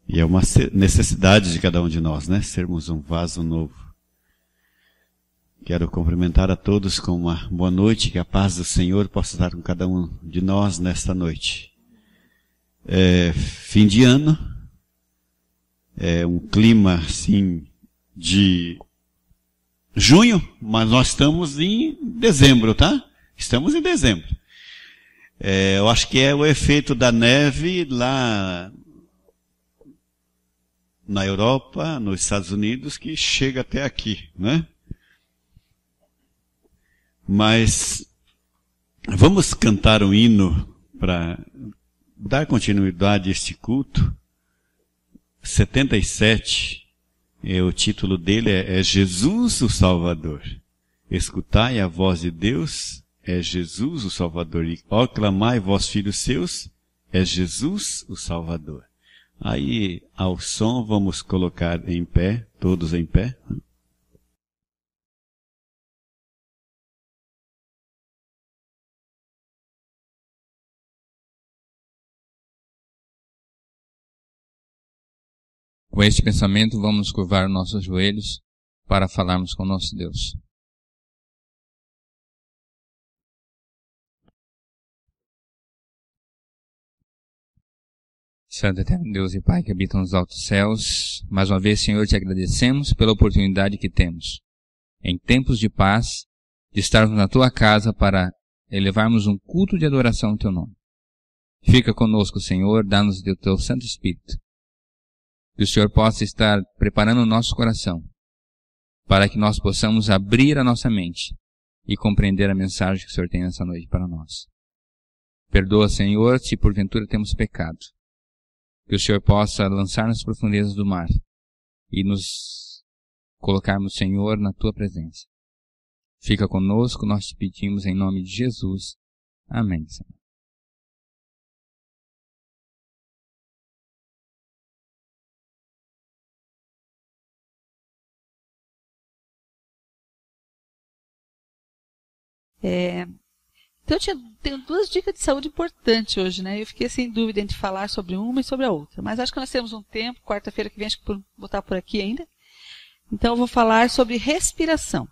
E é uma necessidade de cada um de nós, né? Sermos um vaso novo. Quero cumprimentar a todos com uma boa noite, que a paz do Senhor possa estar com cada um de nós nesta noite. Fim de ano, um clima assim de junho, mas nós estamos em dezembro, tá? Estamos em dezembro. Eu acho que é o efeito da neve lá na Europa, nos Estados Unidos, que chega até aqui, né? Mas vamos cantar um hino para dar continuidade a este culto. 77, o título dele é Jesus o Salvador. Escutai a voz de Deus, é Jesus o Salvador. E ó, clamai vós filhos seus, é Jesus o Salvador. Aí, ao som, vamos colocar em pé, todos em pé. Com este pensamento, vamos curvar nossos joelhos para falarmos com nosso Deus. Santo Eterno Deus e Pai que habita nos altos céus, mais uma vez, Senhor, te agradecemos pela oportunidade que temos, em tempos de paz, de estarmos na Tua casa para elevarmos um culto de adoração ao Teu nome. Fica conosco, Senhor, dá-nos o Teu Santo Espírito. Que o Senhor possa estar preparando o nosso coração para que nós possamos abrir a nossa mente e compreender a mensagem que o Senhor tem nessa noite para nós. Perdoa, Senhor, se porventura temos pecado. Que o Senhor possa lançar nas profundezas do mar e nos colocarmos, Senhor, na Tua presença. Fica conosco, nós te pedimos em nome de Jesus. Amém, Senhor. Então eu tenho duas dicas de saúde importantes hoje, né? Eu fiquei sem dúvida entre falar sobre uma e sobre a outra. Mas acho que nós temos um tempo, quarta-feira que vem, acho que vou botar por aqui ainda. Então eu vou falar sobre respiração.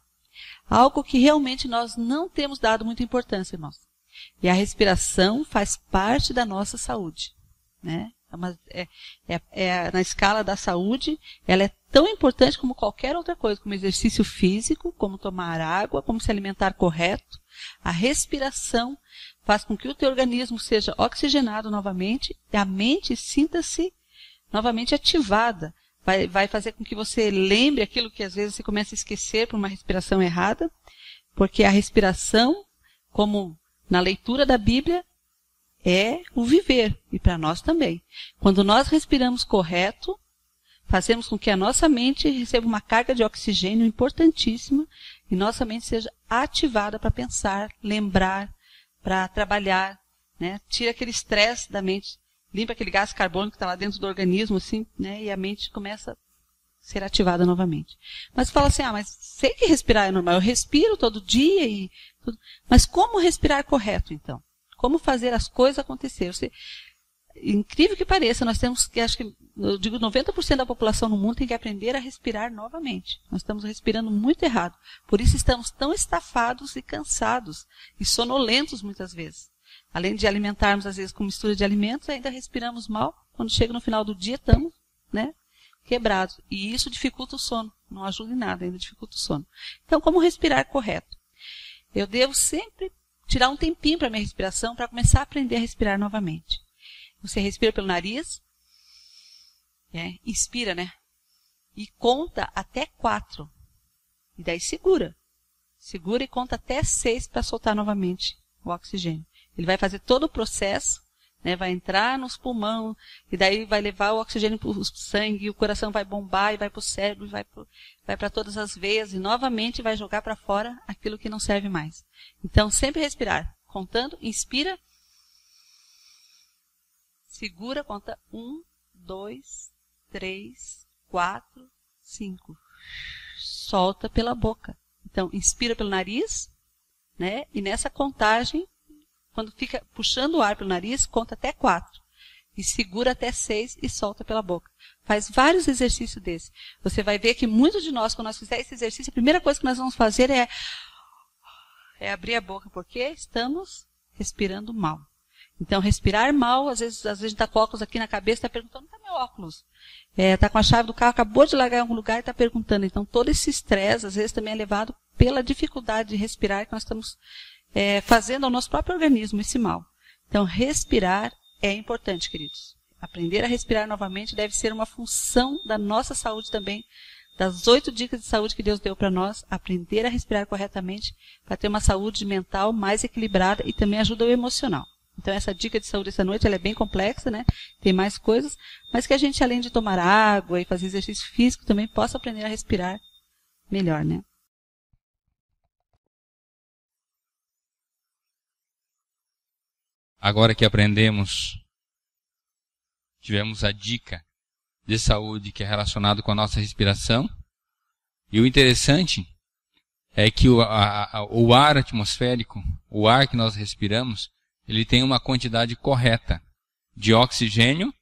Algo que realmente nós não temos dado muita importância, irmãos. E a respiração faz parte da nossa saúde, né? Na escala da saúde, ela é tão importante como qualquer outra coisa, como exercício físico, como tomar água, como se alimentar correto. A respiração faz com que o teu organismo seja oxigenado novamente e a mente sinta-se novamente ativada. Vai fazer com que você lembre aquilo que às vezes você começa a esquecer por uma respiração errada, porque a respiração, como na leitura da Bíblia, é o viver, e para nós também. Quando nós respiramos correto, fazemos com que a nossa mente receba uma carga de oxigênio importantíssima e nossa mente seja ativada para pensar, lembrar, para trabalhar, né? Tira aquele estresse da mente, limpa aquele gás carbônico que está lá dentro do organismo, assim, né? E a mente começa a ser ativada novamente. Mas fala assim, mas sei que respirar é normal, eu respiro todo dia e tudo. Mas como respirar correto, então? Como fazer as coisas acontecer? Incrível que pareça, nós temos que, acho que, eu digo 90% da população no mundo tem que aprender a respirar novamente. Nós estamos respirando muito errado. Por isso estamos tão estafados e cansados e sonolentos muitas vezes. Além de alimentarmos, às vezes, com mistura de alimentos, ainda respiramos mal. Quando chega no final do dia, estamos, né, quebrados. E isso dificulta o sono. Não ajuda em nada, ainda dificulta o sono. Então, como respirar correto? Eu devo sempre tirar um tempinho para minha respiração para começar a aprender a respirar novamente. Você respira pelo nariz, inspira, né? E conta até 4. E daí segura. Segura e conta até 6 para soltar novamente o oxigênio. Ele vai fazer todo o processo, né? Vai entrar nos pulmões, e daí vai levar o oxigênio para o sangue, e o coração vai bombar, e vai para o cérebro, vai para todas as veias, e novamente vai jogar para fora aquilo que não serve mais. Então, sempre respirar. Contando, inspira, segura, conta 1, 2, 3, 4, 5. Solta pela boca. Então, inspira pelo nariz, né? E nessa contagem, quando fica puxando o ar pelo nariz, conta até 4. E segura até 6 e solta pela boca. Faz vários exercícios desses. Você vai ver que muitos de nós, quando nós fizermos esse exercício, a primeira coisa que nós vamos fazer é abrir a boca, porque estamos respirando mal. Então, respirar mal, às vezes a gente está com óculos aqui na cabeça, está perguntando, onde está meu óculos? Está com a chave do carro, acabou de largar em algum lugar e está perguntando. Então, todo esse estresse, às vezes, também é levado pela dificuldade de respirar que nós estamos fazendo ao nosso próprio organismo esse mal. Então, respirar é importante, queridos. Aprender a respirar novamente deve ser uma função da nossa saúde também, das 8 dicas de saúde que Deus deu para nós, aprender a respirar corretamente para ter uma saúde mental mais equilibrada e também ajuda o emocional. Então, essa dica de saúde essa noite ela é bem complexa, né? Tem mais coisas, mas que a gente, além de tomar água e fazer exercício físico, também possa aprender a respirar melhor, né? Agora que aprendemos, tivemos a dica de saúde que é relacionado com a nossa respiração. E o interessante é que o ar atmosférico, o ar que nós respiramos, ele tem uma quantidade correta de oxigênio,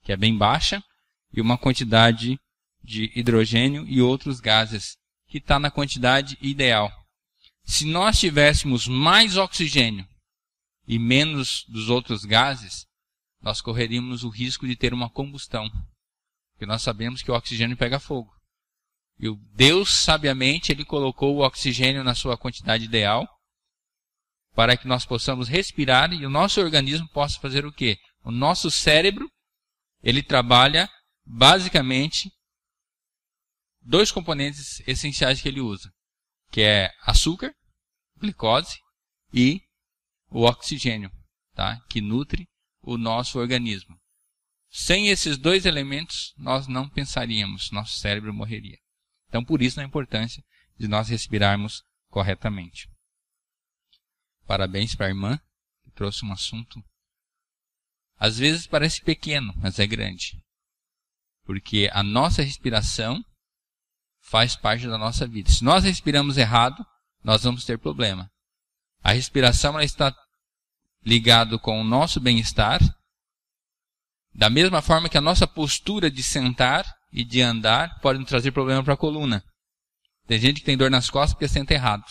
que é bem baixa, e uma quantidade de hidrogênio e outros gases, que está na quantidade ideal. Se nós tivéssemos mais oxigênio e menos dos outros gases, nós correríamos o risco de ter uma combustão. Porque nós sabemos que o oxigênio pega fogo. E o Deus, sabiamente, Ele colocou o oxigênio na sua quantidade ideal, para que nós possamos respirar e o nosso organismo possa fazer o quê? O nosso cérebro, ele trabalha basicamente 2 componentes essenciais que ele usa, que é açúcar, glicose e o oxigênio, tá? Que nutre o nosso organismo. Sem esses 2 elementos, nós não pensaríamos, nosso cérebro morreria. Então, por isso a importância de nós respirarmos corretamente. Parabéns para a irmã, que trouxe um assunto. Às vezes parece pequeno, mas é grande. Porque a nossa respiração faz parte da nossa vida. Se nós respiramos errado, nós vamos ter problema. A respiração ela está ligada com o nosso bem-estar, da mesma forma que a nossa postura de sentar e de andar pode nos trazer problema para a coluna. Tem gente que tem dor nas costas porque senta errado.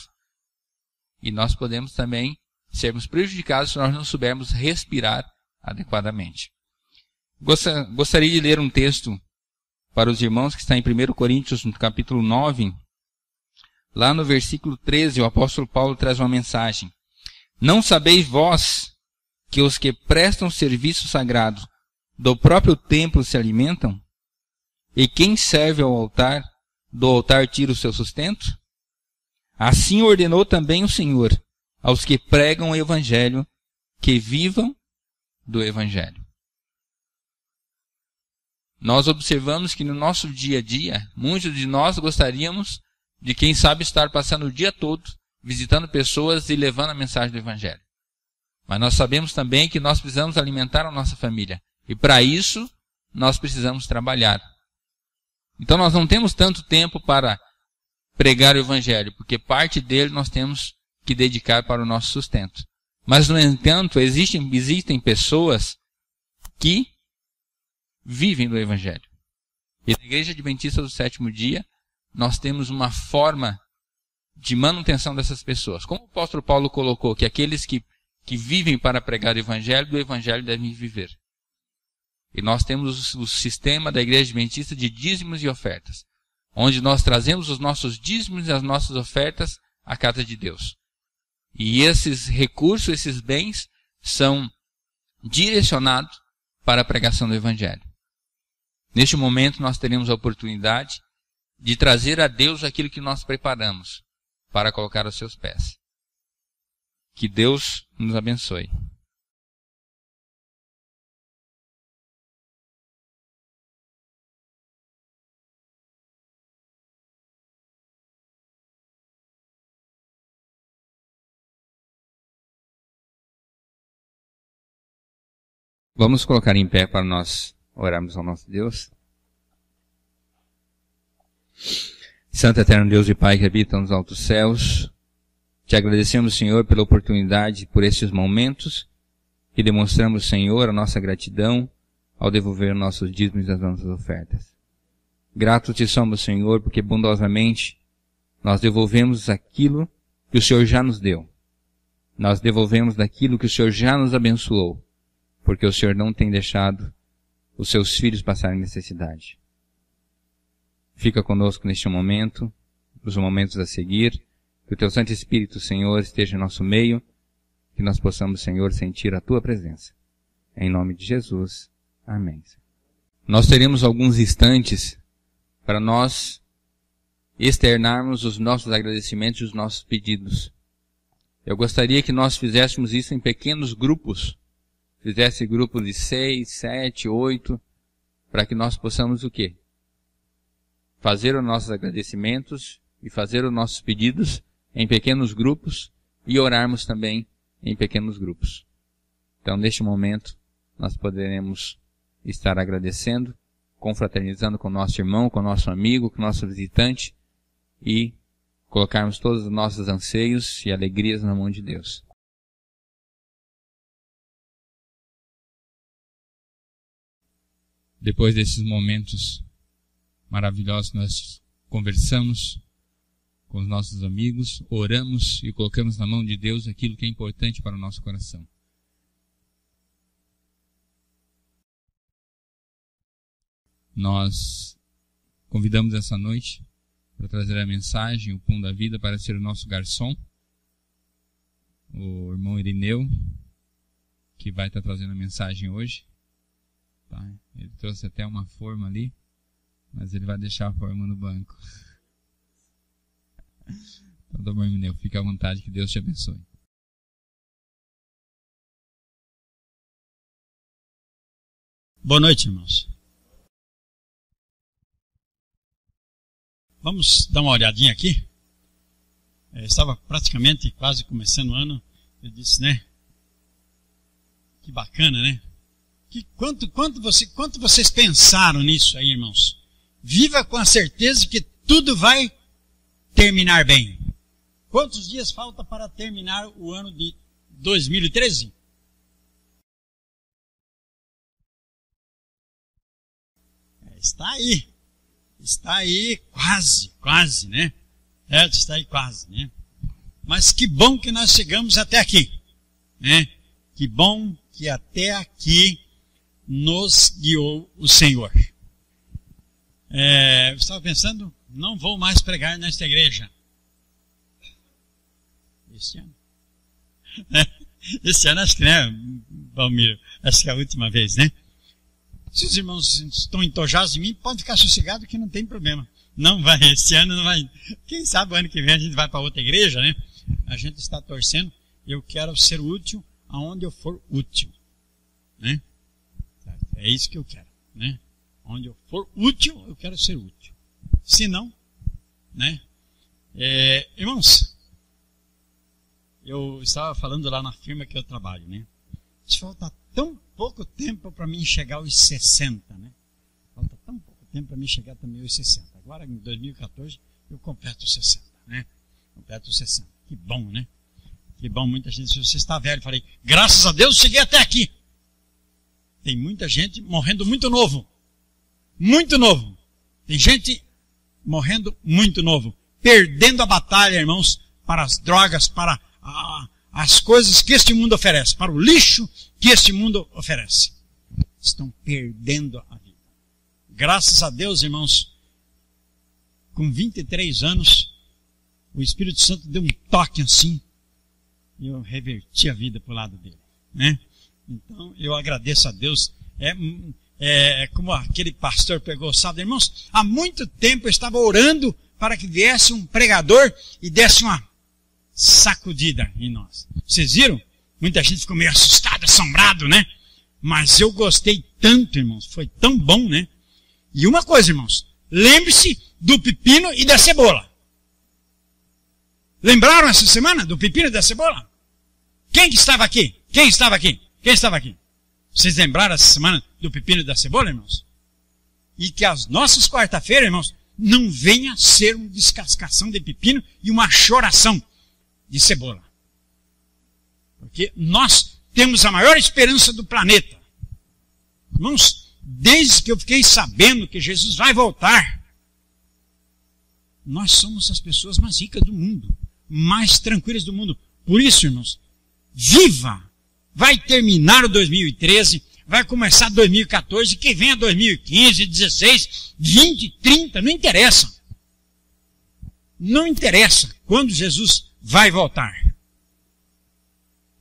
E nós podemos também sermos prejudicados se nós não soubermos respirar adequadamente. Gostaria de ler um texto para os irmãos que está em 1 Coríntios, no capítulo 9. Lá no versículo 13, o apóstolo Paulo traz uma mensagem. Não sabeis vós que os que prestam serviço sagrado do próprio templo se alimentam? E quem serve ao altar, do altar tira o seu sustento? Assim ordenou também o Senhor aos que pregam o Evangelho, que vivam do Evangelho. Nós observamos que no nosso dia a dia, muitos de nós gostaríamos de, quem sabe, estar passando o dia todo visitando pessoas e levando a mensagem do Evangelho. Mas nós sabemos também que nós precisamos alimentar a nossa família. E para isso, nós precisamos trabalhar. Então nós não temos tanto tempo para pregar o Evangelho, porque parte dele nós temos que dedicar para o nosso sustento. Mas, no entanto, existem pessoas que vivem do Evangelho. E na Igreja Adventista do Sétimo Dia, nós temos uma forma de manutenção dessas pessoas. Como o apóstolo Paulo colocou, que aqueles que vivem para pregar o Evangelho, do Evangelho devem viver. E nós temos o sistema da Igreja Adventista de dízimos e ofertas, onde nós trazemos os nossos dízimos e as nossas ofertas à casa de Deus. E esses recursos, esses bens, são direcionados para a pregação do Evangelho. Neste momento nós teremos a oportunidade de trazer a Deus aquilo que nós preparamos para colocar aos seus pés. Que Deus nos abençoe. Vamos colocar em pé para nós orarmos ao nosso Deus. Santo Eterno Deus e Pai que habita nos altos céus, te agradecemos, Senhor, pela oportunidade, por esses momentos, e demonstramos, Senhor, a nossa gratidão ao devolver nossos dízimos e as nossas ofertas. Gratos te somos, Senhor, porque bondosamente nós devolvemos aquilo que o Senhor já nos deu. Nós devolvemos daquilo que o Senhor já nos abençoou, porque o Senhor não tem deixado os seus filhos passarem necessidade. Fica conosco neste momento, nos momentos a seguir, que o Teu Santo Espírito, Senhor, esteja em nosso meio, que nós possamos, Senhor, sentir a Tua presença. Em nome de Jesus. Amém. Nós teremos alguns instantes para nós externarmos os nossos agradecimentos e os nossos pedidos. Eu gostaria que nós fizéssemos isso em pequenos grupos. Fizesse grupos de 6, 7, 8, para que nós possamos o quê? Fazer os nossos agradecimentos e fazer os nossos pedidos em pequenos grupos e orarmos também em pequenos grupos. Então, neste momento, nós poderemos estar agradecendo, confraternizando com o nosso irmão, com o nosso amigo, com o nosso visitante e colocarmos todos os nossos anseios e alegrias na mão de Deus. Depois desses momentos maravilhosos que nós conversamos com os nossos amigos, oramos e colocamos na mão de Deus aquilo que é importante para o nosso coração. Nós convidamos essa noite para trazer a mensagem, o Pão da Vida, para ser o nosso garçom, o irmão Irineu, que vai estar trazendo a mensagem hoje. Tá? Ele trouxe até uma forma ali, mas ele vai deixar a forma no banco. Então, tá bom, Irineu, fique à vontade, que Deus te abençoe. Boa noite, irmãos. Vamos dar uma olhadinha aqui. Estava praticamente quase começando o ano. Eu disse, né? Que bacana, né? Quanto vocês pensaram nisso aí, irmãos? Viva com a certeza que tudo vai terminar bem. Quantos dias falta para terminar o ano de 2013? Está aí quase, né? Está aí quase, né? Mas que bom que nós chegamos até aqui, né? Que bom que até aqui nos guiou o Senhor. Eu estava pensando, não vou mais pregar nesta igreja. Este ano. Este ano acho que, né, Valmiro? Acho que é a última vez, né? Se os irmãos estão entojados de mim, pode ficar sossegado que não tem problema. Não vai, esse ano não vai. Quem sabe o ano que vem a gente vai para outra igreja, né? A gente está torcendo. Eu quero ser útil aonde eu for útil, né? É isso que eu quero, né? Onde eu for útil, eu quero ser útil. Se não, né? Irmãos, eu estava falando lá na firma que eu trabalho, né? Falta tão pouco tempo para mim chegar aos 60, né? Falta tão pouco tempo para mim chegar também aos 60. Agora, em 2014, eu completo 60, né? Completo 60. Que bom, né? Que bom, muita gente, se você está velho, falei, graças a Deus, cheguei até aqui. Tem muita gente morrendo muito novo. Muito novo. Tem gente morrendo muito novo. Perdendo a batalha, irmãos, para as drogas, para as coisas que este mundo oferece, para o lixo que este mundo oferece. Estão perdendo a vida. Graças a Deus, irmãos, com 23 anos, o Espírito Santo deu um toque assim, e eu reverti a vida para o lado dele, né? Então, eu agradeço a Deus. Como aquele pastor pegou, sabe, irmãos? Há muito tempo eu estava orando para que viesse um pregador e desse uma sacudida em nós. Vocês viram? Muita gente ficou meio assustada, assombrado, né? Mas eu gostei tanto, irmãos. Foi tão bom, né? E uma coisa, irmãos. Lembre-se do pepino e da cebola. Lembraram essa semana do pepino e da cebola? Quem que estava aqui? Quem estava aqui? Quem estava aqui? Vocês lembraram essa semana do pepino e da cebola, irmãos? E que as nossas quarta-feiras, irmãos, não venha ser uma descascação de pepino e uma choração de cebola. Porque nós temos a maior esperança do planeta. Irmãos, desde que eu fiquei sabendo que Jesus vai voltar, nós somos as pessoas mais ricas do mundo, mais tranquilas do mundo. Por isso, irmãos, viva! Vai terminar o 2013, vai começar 2014, que venha 2015, 16, 20, 30, não interessa. Não interessa quando Jesus vai voltar.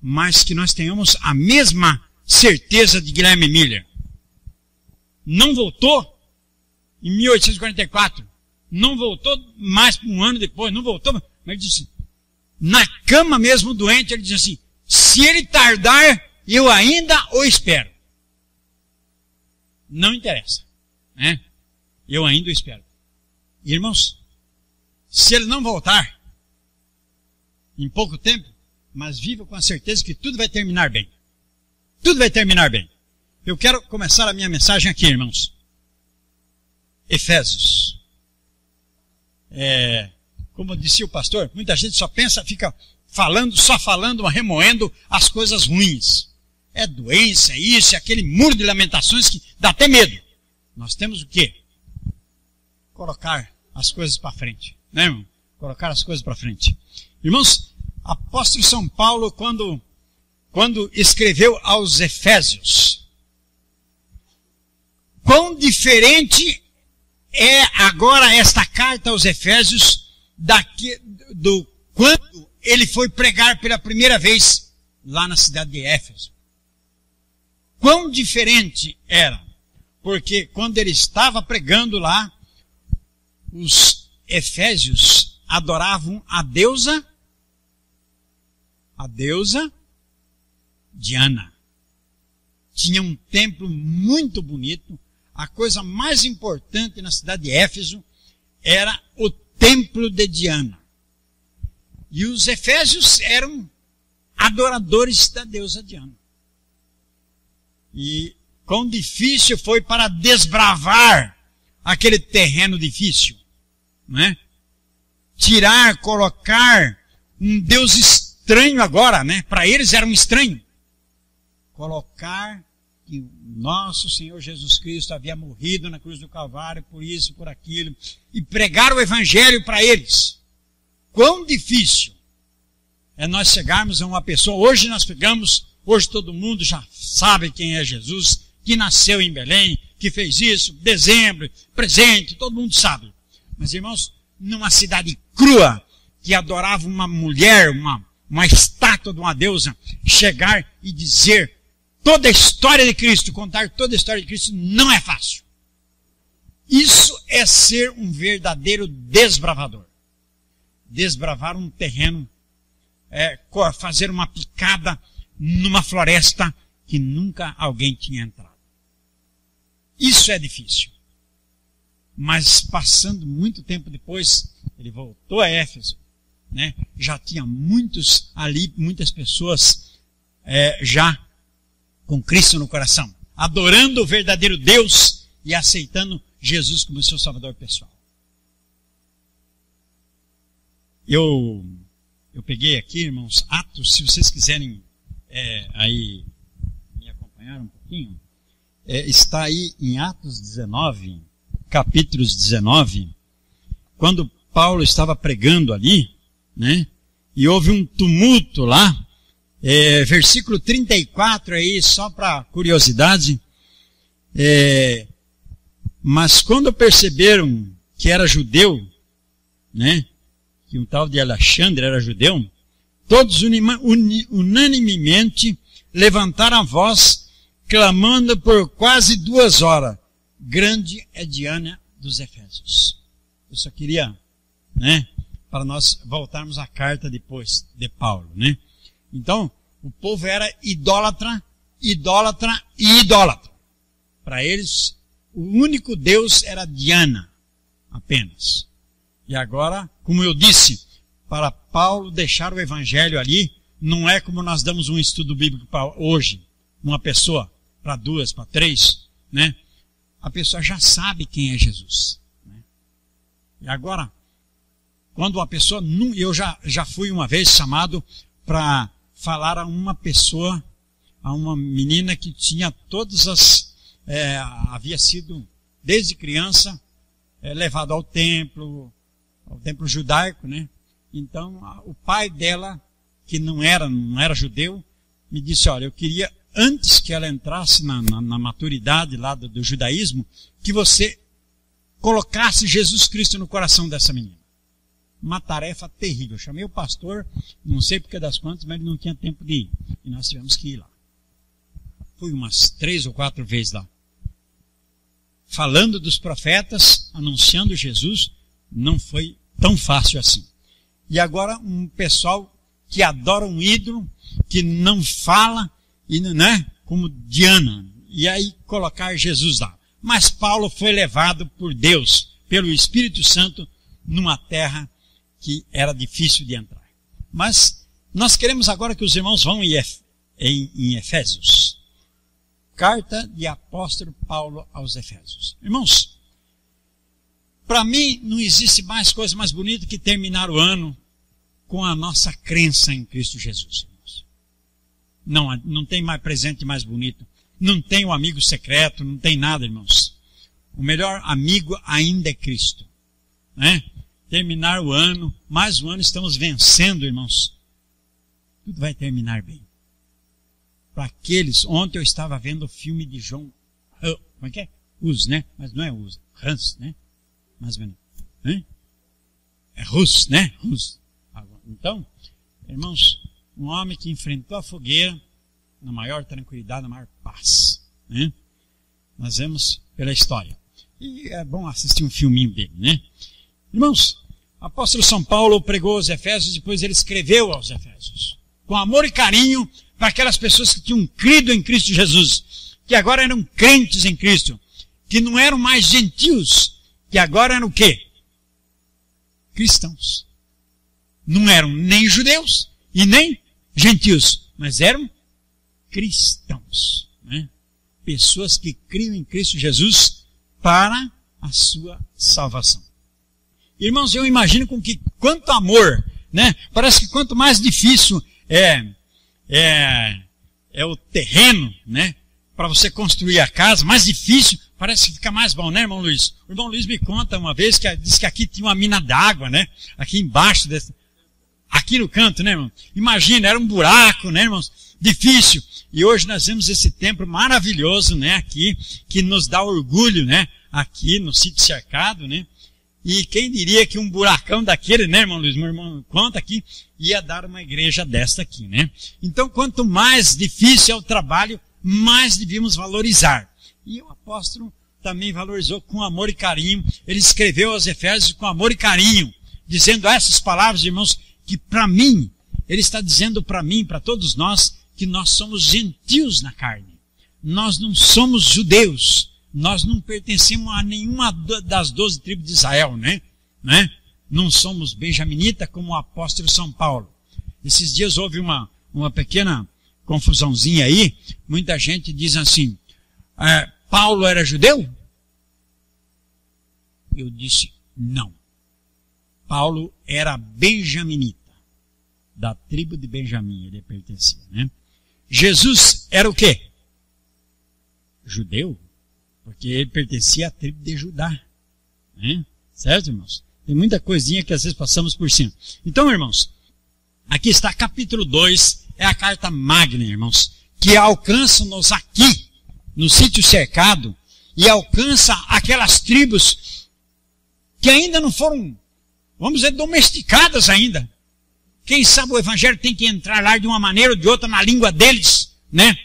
Mas que nós tenhamos a mesma certeza de Guilherme Miller. Não voltou em 1844. Não voltou mais um ano depois. Não voltou. Mas ele disse, na cama mesmo doente, ele disse assim, se ele tardar, eu ainda o espero. Não interessa. Né? Eu ainda o espero. Irmãos, se ele não voltar em pouco tempo, mas viva com a certeza que tudo vai terminar bem. Tudo vai terminar bem. Eu quero começar a minha mensagem aqui, irmãos. Efésios. Como disse o pastor, muita gente só pensa, fica só falando, remoendo as coisas ruins. É doença, é isso, é aquele muro de lamentações que dá até medo. Nós temos o quê? Colocar as coisas para frente. Né, irmão? Colocar as coisas para frente. Irmãos, apóstolo São Paulo, quando escreveu aos Efésios, quão diferente é agora esta carta aos Efésios do quando ele foi pregar pela primeira vez lá na cidade de Éfeso. Quão diferente era, porque quando ele estava pregando lá, os Efésios adoravam a deusa Diana. Tinha um templo muito bonito. A coisa mais importante na cidade de Éfeso era o templo de Diana. E os efésios eram adoradores da deusa Diana. E quão difícil foi para desbravar aquele terreno difícil, não é? Tirar, colocar um Deus estranho agora, né? Para eles era um estranho. Colocar que o nosso Senhor Jesus Cristo havia morrido na cruz do Calvário, por isso, por aquilo, e pregar o Evangelho para eles. Quão difícil é nós chegarmos a uma pessoa, hoje hoje todo mundo já sabe quem é Jesus, que nasceu em Belém, que fez isso, dezembro, presente, todo mundo sabe. Mas, irmãos, numa cidade crua, que adorava uma mulher, uma estátua de uma deusa, chegar e dizer toda a história de Cristo, contar toda a história de Cristo, não é fácil. Isso é ser um verdadeiro desbravador. Desbravar um terreno, fazer uma picada numa floresta que nunca alguém tinha entrado. Isso é difícil. Mas passando muito tempo depois, ele voltou a Éfeso, né? Já tinha muitas pessoas já com Cristo no coração, adorando o verdadeiro Deus e aceitando Jesus como seu Salvador pessoal. Eu peguei aqui, irmãos, Atos, se vocês quiserem aí me acompanhar um pouquinho, está aí em Atos 19, capítulos 19, quando Paulo estava pregando ali, né? E houve um tumulto lá, versículo 34 aí, só para curiosidade, mas quando perceberam que era judeu, né? Que um tal de Alexandre era judeu, todos unanimemente levantaram a voz, clamando por quase 2 horas, grande é Diana dos Efésios. Eu só queria, né, para nós voltarmos à carta depois de Paulo, né? Então, o povo era idólatra, idólatra e idólatra. Para eles, o único Deus era Diana, apenas. E agora, como eu disse, para Paulo deixar o evangelho ali, não é como nós damos um estudo bíblico para hoje, uma pessoa, para 2, para 3, né? A pessoa já sabe quem é Jesus. Né? E agora, quando a pessoa, eu já fui uma vez chamado para falar a uma pessoa, a uma menina que tinha todas havia sido, desde criança, levado ao templo judaico, né? Então, o pai dela, que não era judeu, me disse, olha, eu queria, antes que ela entrasse na maturidade lá do judaísmo, que você colocasse Jesus Cristo no coração dessa menina. Uma tarefa terrível. Eu chamei o pastor, não sei porque das quantas, mas ele não tinha tempo de ir. E nós tivemos que ir lá. Fui umas 3 ou 4 vezes lá. Falando dos profetas, anunciando Jesus, não foi tão fácil assim. E agora um pessoal que adora um ídolo, que não fala, né, como Diana. E aí colocar Jesus lá. Mas Paulo foi levado por Deus, pelo Espírito Santo, numa terra que era difícil de entrar. Mas nós queremos agora que os irmãos vão em Efésios. Carta de apóstolo Paulo aos Efésios. Irmãos, para mim não existe mais coisa mais bonita que terminar o ano com a nossa crença em Cristo Jesus. Irmãos. Não tem mais presente mais bonito. Não tem um amigo secreto, não tem nada, irmãos. O melhor amigo ainda é Cristo. Né? Terminar o ano, mais um ano estamos vencendo, irmãos. Tudo vai terminar bem. Para aqueles, ontem eu estava vendo o filme de João, como é que é? Hus, né? Mas não é Hus, Hans, né? Mais ou menos. Né? É Hus, né? Hus. Então, irmãos, um homem que enfrentou a fogueira na maior tranquilidade, na maior paz. Né? Nós vemos pela história. E é bom assistir um filminho dele, né? Irmãos, o apóstolo São Paulo pregou aos Efésios, depois ele escreveu aos Efésios. Com amor e carinho para aquelas pessoas que tinham crido em Cristo Jesus, que agora eram crentes em Cristo, que não eram mais gentios, que agora eram o quê? Cristãos. Não eram nem judeus e nem gentios, mas eram cristãos. Né? Pessoas que criam em Cristo Jesus para a sua salvação. Irmãos, eu imagino com que quanto amor, né? Parece que quanto mais difícil é o terreno, né? Para você construir a casa, mais difícil, parece que fica mais bom, né, irmão Luiz? O irmão Luiz me conta uma vez que disse que aqui tinha uma mina d'água, né? Aqui embaixo aqui no canto, né, irmão? Imagina, era um buraco, né, irmãos? Difícil. E hoje nós vemos esse templo maravilhoso, né, aqui, que nos dá orgulho, né? Aqui no sítio cercado, né? E quem diria que um buracão daquele, né, irmão Luiz? Meu irmão conta aqui, ia dar uma igreja desta aqui, né? Então, quanto mais difícil é o trabalho, mais devíamos valorizar. E o apóstolo também valorizou com amor e carinho. Ele escreveu aos Efésios com amor e carinho, dizendo essas palavras, irmãos, que para mim, ele está dizendo para mim, para todos nós, que nós somos gentios na carne. Nós não somos judeus. Nós não pertencemos a nenhuma das 12 tribos de Israel, né? Não somos benjaminita como o apóstolo São Paulo. Esses dias houve uma pequena confusãozinha aí. Muita gente diz assim, Paulo era judeu? Eu disse, não. Paulo era benjaminita. Da tribo de Benjamim ele pertencia, né? Jesus era o quê? Judeu. Porque ele pertencia à tribo de Judá. Né? Certo, irmãos? Tem muita coisinha que às vezes passamos por cima. Então, irmãos, aqui está capítulo 2, é a carta magna, irmãos, que alcança-nos aqui, no sítio cercado, e alcança aquelas tribos que ainda não foram, vamos dizer, domesticadas ainda. Quem sabe o evangelho tem que entrar lá de uma maneira ou de outra na língua deles, né?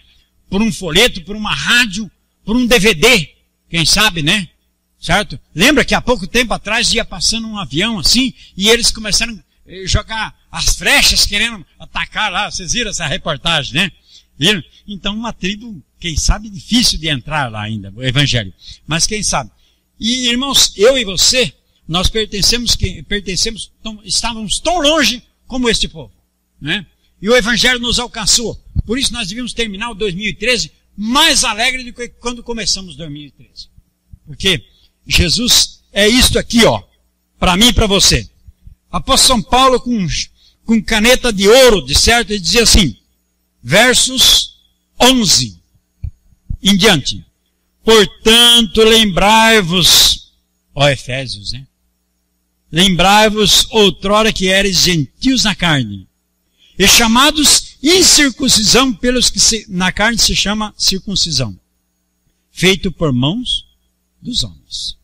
Por um folheto, por uma rádio, por um DVD, quem sabe, né? Certo? Lembra que há pouco tempo atrás ia passando um avião assim, e eles começaram a jogar as flechas querendo atacar lá, vocês viram essa reportagem, né? Viram? Então uma tribo, quem sabe, difícil de entrar lá ainda, o evangelho. Mas quem sabe? E irmãos, eu e você, nós estávamos tão longe como este povo, né? E o evangelho nos alcançou. Por isso nós devíamos terminar o 2013 mais alegre do que quando começamos 2013. Porque Jesus é isto aqui, ó, para mim e para você. Apóstolo São Paulo com caneta de ouro, de certo, ele dizia assim, versos 11 em diante. Portanto, lembrai-vos, ó Efésios, né? Lembrai-vos outrora que eres gentios na carne, e chamados incircuncisão pelos que na carne se chama circuncisão, feito por mãos dos homens.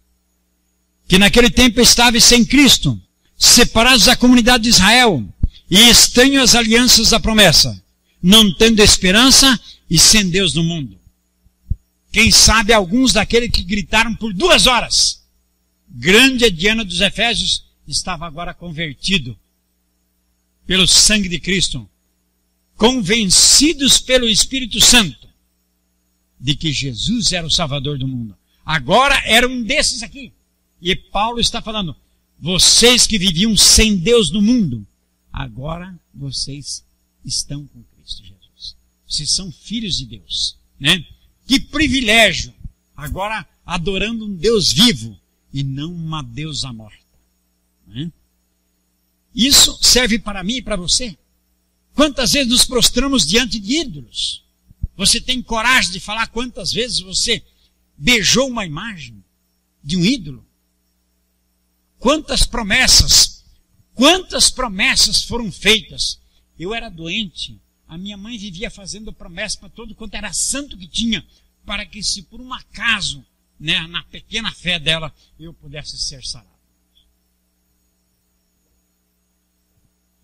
Que naquele tempo estáveis sem Cristo, separados da comunidade de Israel, e estranhos às alianças da promessa, não tendo esperança e sem Deus no mundo. Quem sabe alguns daqueles que gritaram por 2 horas, grande é Diana dos Efésios, estava agora convertido pelo sangue de Cristo, convencidos pelo Espírito Santo de que Jesus era o Salvador do mundo. Agora era um desses aqui. E Paulo está falando, vocês que viviam sem Deus no mundo, agora vocês estão com Cristo Jesus. Vocês são filhos de Deus, né? Que privilégio, agora adorando um Deus vivo e não uma deusa morta. Né? Isso serve para mim e para você. Quantas vezes nos prostramos diante de ídolos? Você tem coragem de falar quantas vezes você beijou uma imagem de um ídolo? Quantas promessas foram feitas? Eu era doente, a minha mãe vivia fazendo promessa para todo quanto era santo que tinha, para que se por um acaso, né, na pequena fé dela, eu pudesse ser sarado.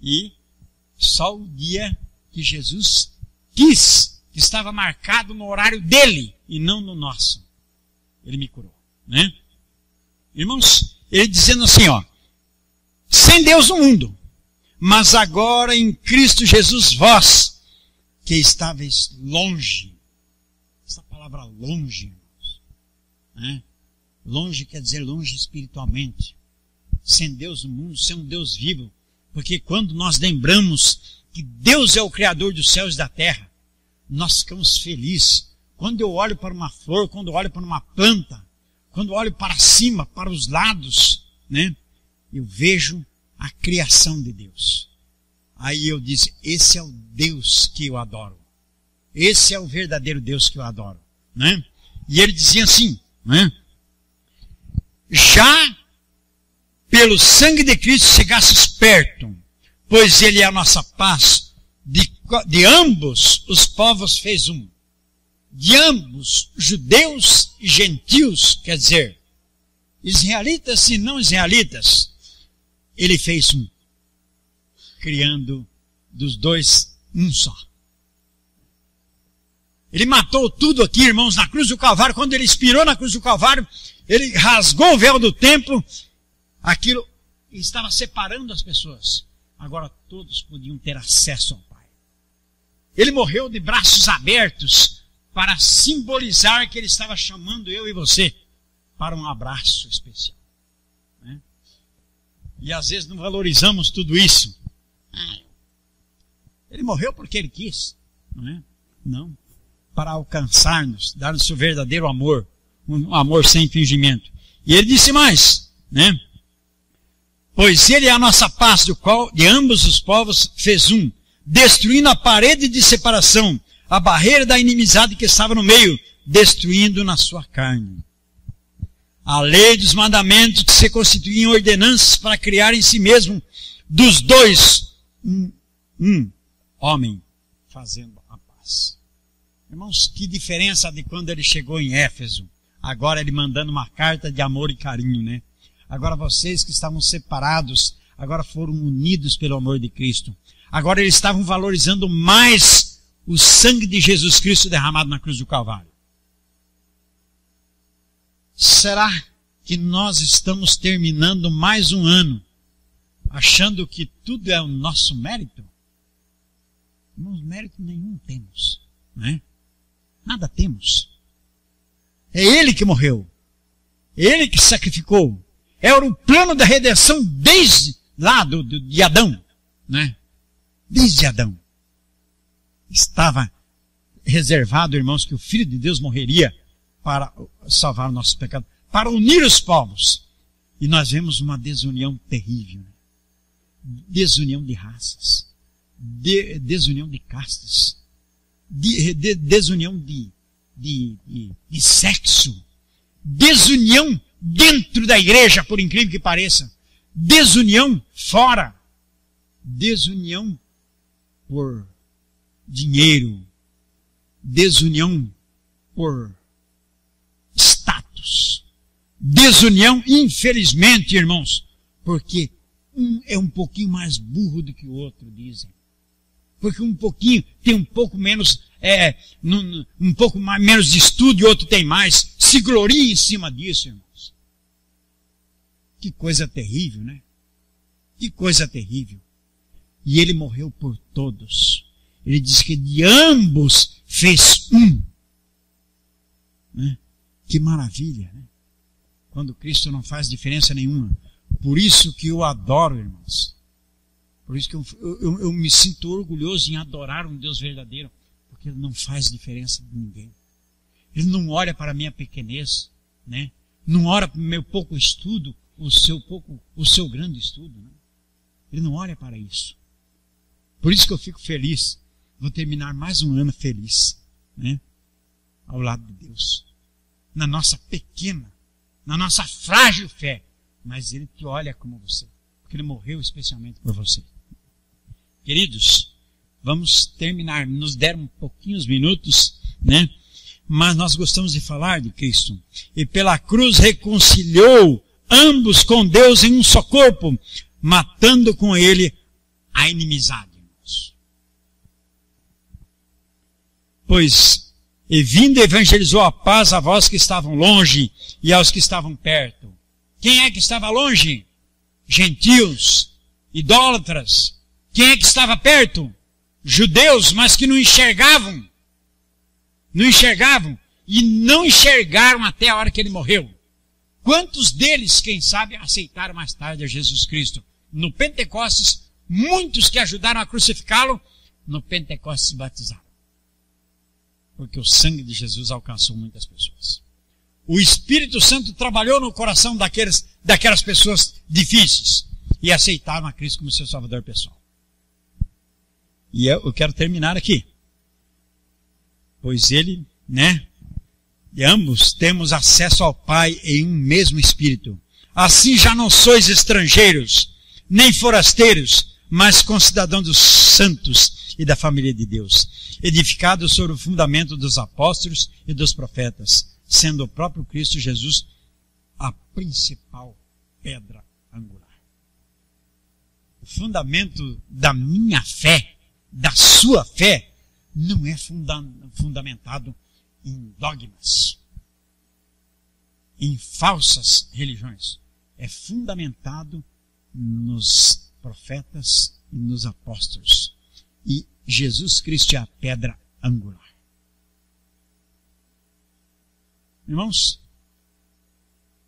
E só o dia que Jesus quis, que estava marcado no horário dele e não no nosso, ele me curou, né? Irmãos, ele dizendo assim, ó, sem Deus no mundo, mas agora em Cristo Jesus vós, que estáveis longe. Essa palavra longe, irmãos, né? Longe quer dizer longe espiritualmente. Sem Deus no mundo, sem um Deus vivo. Porque quando nós lembramos que Deus é o Criador dos céus e da terra, nós ficamos felizes. Quando eu olho para uma flor, quando eu olho para uma planta, quando eu olho para cima, para os lados, né, eu vejo a criação de Deus. Aí eu disse, esse é o Deus que eu adoro. Esse é o verdadeiro Deus que eu adoro. Né? E ele dizia assim, né, já pelo sangue de Cristo chegasses perto, pois ele é a nossa paz. De ambos os povos fez um. De ambos, judeus e gentios, quer dizer, israelitas e não israelitas, ele fez um, criando dos dois um só. Ele matou tudo aqui, irmãos, na cruz do Calvário. Quando ele expirou na cruz do Calvário, ele rasgou o véu do templo, aquilo estava separando as pessoas. Agora todos podiam ter acesso ao Pai. Ele morreu de braços abertos para simbolizar que ele estava chamando eu e você para um abraço especial. Né? E às vezes não valorizamos tudo isso. Ele morreu porque ele quis. Não é? Não. Para alcançar-nos, dar-nos seu verdadeiro amor. Um amor sem fingimento. E ele disse mais, né? Pois ele é a nossa paz, do qual de ambos os povos fez um, destruindo a parede de separação, a barreira da inimizade que estava no meio, destruindo na sua carne. A lei dos mandamentos que se constituíam ordenanças para criar em si mesmo dos dois um homem fazendo a paz. Irmãos, que diferença de quando ele chegou em Éfeso. Agora ele mandando uma carta de amor e carinho, né? Agora vocês que estavam separados, agora foram unidos pelo amor de Cristo. Agora eles estavam valorizando mais o sangue de Jesus Cristo derramado na cruz do Calvário. Será que nós estamos terminando mais um ano achando que tudo é o nosso mérito? Irmãos, mérito nenhum temos, né? Nada temos. É Ele que morreu. Ele que sacrificou. Era o plano da redenção desde lá de Adão, né? Desde Adão. Estava reservado, irmãos, que o Filho de Deus morreria para salvar o nosso pecado, para unir os povos. E nós vemos uma desunião terrível. Desunião de raças. Desunião de castas. Desunião de sexo, desunião dentro da igreja, por incrível que pareça, desunião fora, desunião por dinheiro, desunião por status, desunião, infelizmente, irmãos, porque um é um pouquinho mais burro do que o outro, dizem. Porque um pouquinho tem um pouco menos, um pouco mais, menos de estudo e outro tem mais. Se gloria em cima disso, irmãos. Que coisa terrível, né? Que coisa terrível. E ele morreu por todos. Ele diz que de ambos fez um. Né? Que maravilha, né? Quando Cristo não faz diferença nenhuma. Por isso que eu adoro, irmãos. Por isso que eu me sinto orgulhoso em adorar um Deus verdadeiro. Porque Ele não faz diferença de ninguém. Ele não olha para a minha pequenez, né? Não olha para o meu pouco estudo, o seu grande estudo. Né? Ele não olha para isso. Por isso que eu fico feliz. Vou terminar mais um ano feliz, né? Ao lado de Deus. Na nossa pequena, na nossa frágil fé. Mas Ele te olha como você. Porque Ele morreu especialmente por você. Queridos, vamos terminar. Nos deram pouquinhos minutos, né? Mas nós gostamos de falar de Cristo. E pela cruz reconciliou ambos com Deus em um só corpo, matando com Ele a inimizade. Pois, e vindo evangelizou a paz a vós que estavam longe e aos que estavam perto. Quem é que estava longe? Gentios, idólatras. Quem é que estava perto? Judeus, mas que não enxergavam. Não enxergavam. E não enxergaram até a hora que ele morreu. Quantos deles, quem sabe, aceitaram mais tarde a Jesus Cristo? No Pentecostes, muitos que ajudaram a crucificá-lo, no Pentecostes se batizaram. Porque o sangue de Jesus alcançou muitas pessoas. O Espírito Santo trabalhou no coração daquelas pessoas difíceis e aceitaram a Cristo como seu Salvador pessoal. E eu quero terminar aqui. Pois ele, né? E ambos temos acesso ao Pai em um mesmo Espírito. Assim já não sois estrangeiros, nem forasteiros, mas concidadãos dos santos e da família de Deus, edificados sobre o fundamento dos apóstolos e dos profetas, sendo o próprio Cristo Jesus a principal pedra angular. O fundamento da minha fé, da sua fé, não é fundamentado em dogmas, em falsas religiões. É fundamentado nos profetas e nos apóstolos. E Jesus Cristo é a pedra angular. Irmãos,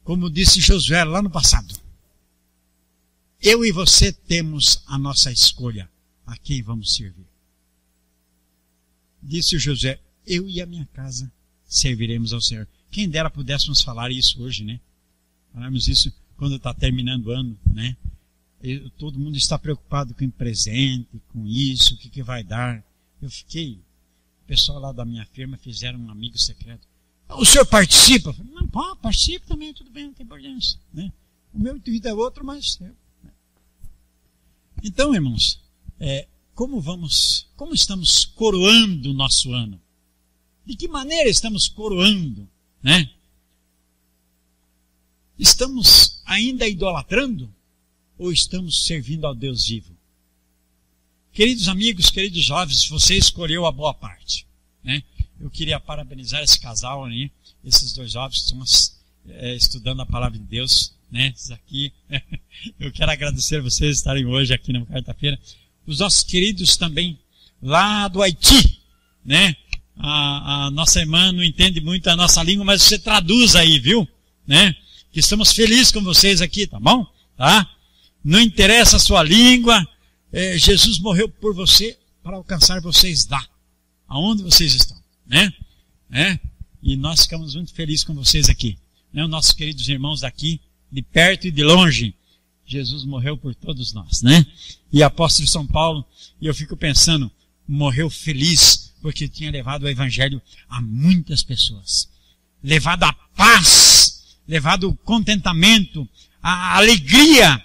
como disse Josué lá no passado, eu e você temos a nossa escolha a quem vamos servir. Disse Josué, eu e a minha casa serviremos ao Senhor. Quem dera pudéssemos falar isso hoje, né? Falarmos isso quando está terminando o ano, né? Todo mundo está preocupado com presente, com isso, o que vai dar. O pessoal lá da minha firma fizeram um amigo secreto. O senhor participa? Eu falei, não, participo também, tudo bem, não tem importância. Né? O meu vida é outro, mas... Então, irmãos, como estamos coroando o nosso ano? De que maneira estamos coroando? Né? Estamos ainda idolatrando? Ou estamos servindo ao Deus vivo? Queridos amigos, queridos jovens, você escolheu a boa parte. Né? Eu queria parabenizar esse casal, né? Esses dois jovens que estão estudando a palavra de Deus. Né? Esses aqui. Eu quero agradecer a vocês estarem hoje aqui na quarta-feira. Os nossos queridos também lá do Haiti. Né? A nossa irmã não entende muito a nossa língua, mas você traduz aí, viu? Né? Que estamos felizes com vocês aqui, tá bom? Tá? Não interessa a sua língua, Jesus morreu por você para alcançar vocês lá, aonde vocês estão, né? E nós ficamos muito felizes com vocês aqui, né? Os nossos queridos irmãos daqui, de perto e de longe, Jesus morreu por todos nós, né? E apóstolo São Paulo, e eu fico pensando, morreu feliz porque tinha levado o evangelho a muitas pessoas. Levado a paz, levado o contentamento, a alegria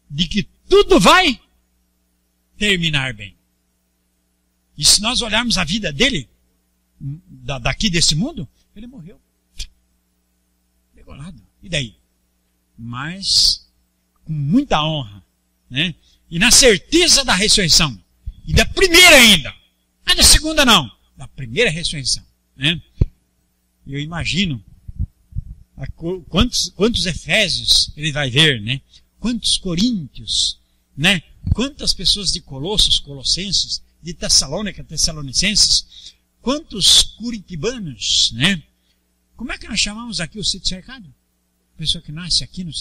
de que tudo vai terminar bem. E se nós olharmos a vida dele, daqui desse mundo, ele morreu. Degolado. E daí? Mas com muita honra, né? E na certeza da ressurreição. E da primeira ainda. Não da segunda não. Da primeira ressurreição, né? Eu imagino quantos Efésios ele vai ver, né? Quantos Coríntios, né? Quantas pessoas de Colossos, Colossenses, de Tessalônica, Tessalonicenses, quantos curitibanos, né? Como é que nós chamamos aqui o sítio cercado? A pessoa que nasce aqui no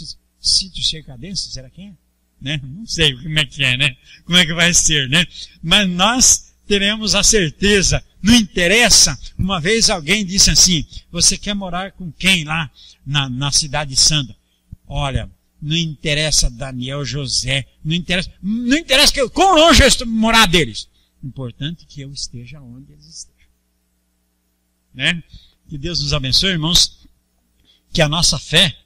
sítio cercadense, será quem é? Né? Não sei como é que é, né? Como é que vai ser, né? Mas nós teremos a certeza, não interessa. Uma vez alguém disse assim, você quer morar com quem lá na cidade santa? Olha, não interessa Daniel, José, não interessa que quão longe eu estou morar deles. Importante que eu esteja onde eles estejam. Né? Que Deus nos abençoe, irmãos, que a nossa fé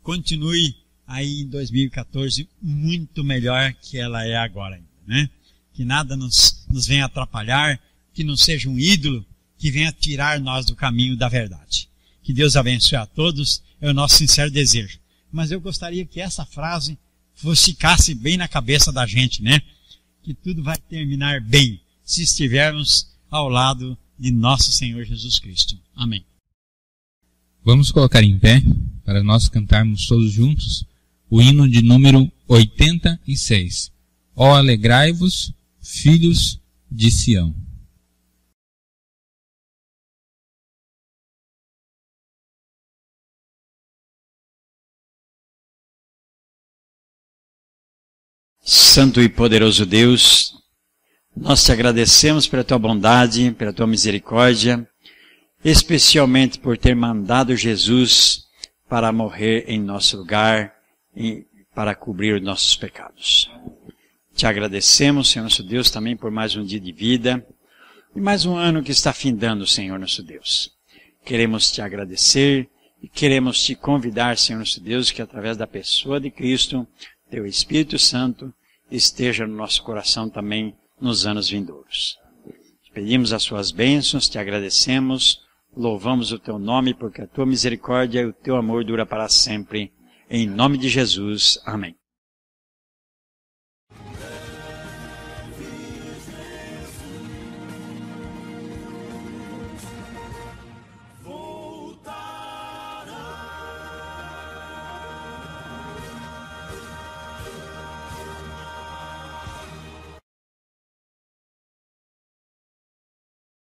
continue aí em 2014 muito melhor que ela é agora, né? Que nada nos venha atrapalhar, que não seja um ídolo que venha tirar nós do caminho da verdade. Que Deus abençoe a todos, é o nosso sincero desejo. Mas eu gostaria que essa frase ficasse bem na cabeça da gente, né? Que tudo vai terminar bem se estivermos ao lado de nosso Senhor Jesus Cristo. Amém. Vamos colocar em pé para nós cantarmos todos juntos o hino de número 86. Ó alegrai-vos, filhos de Sião. Santo e poderoso Deus, nós te agradecemos pela tua bondade, pela tua misericórdia, especialmente por ter mandado Jesus para morrer em nosso lugar e para cobrir os nossos pecados. Te agradecemos, Senhor nosso Deus, também por mais um dia de vida e mais um ano que está findando, Senhor nosso Deus. Queremos te agradecer e queremos te convidar, Senhor nosso Deus, que através da pessoa de Cristo, teu Espírito Santo, esteja no nosso coração também nos anos vindouros. Te pedimos as suas bênçãos, te agradecemos, louvamos o teu nome, porque a tua misericórdia e o teu amor dura para sempre. Em nome de Jesus. Amém.